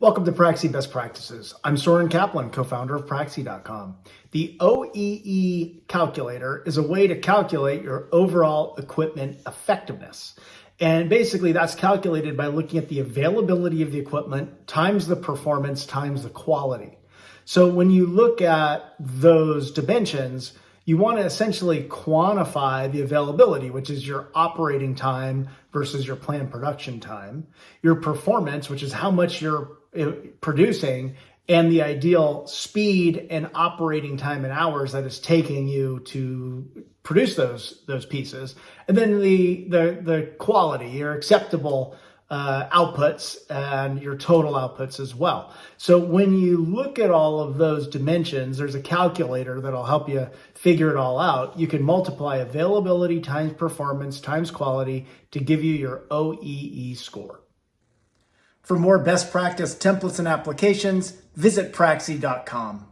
Welcome to Praxie Best Practices. I'm Soren Kaplan, co-founder of Praxie.com. The OEE Calculator is a way to calculate your overall equipment effectiveness. And basically that's calculated by looking at the availability of the equipment times the performance times the quality. So when you look at those dimensions, you want to essentially quantify the availability, which is your operating time versus your planned production time, your performance, which is how much you're producing, and the ideal speed and operating time in hours that is taking you to produce those pieces, and then the quality, your acceptable outputs and your total outputs as well. So when you look at all of those dimensions, there's a calculator that'll help you figure it all out. You can multiply availability times performance times quality to give you your OEE score. For more best practice templates and applications, visit Praxie.com.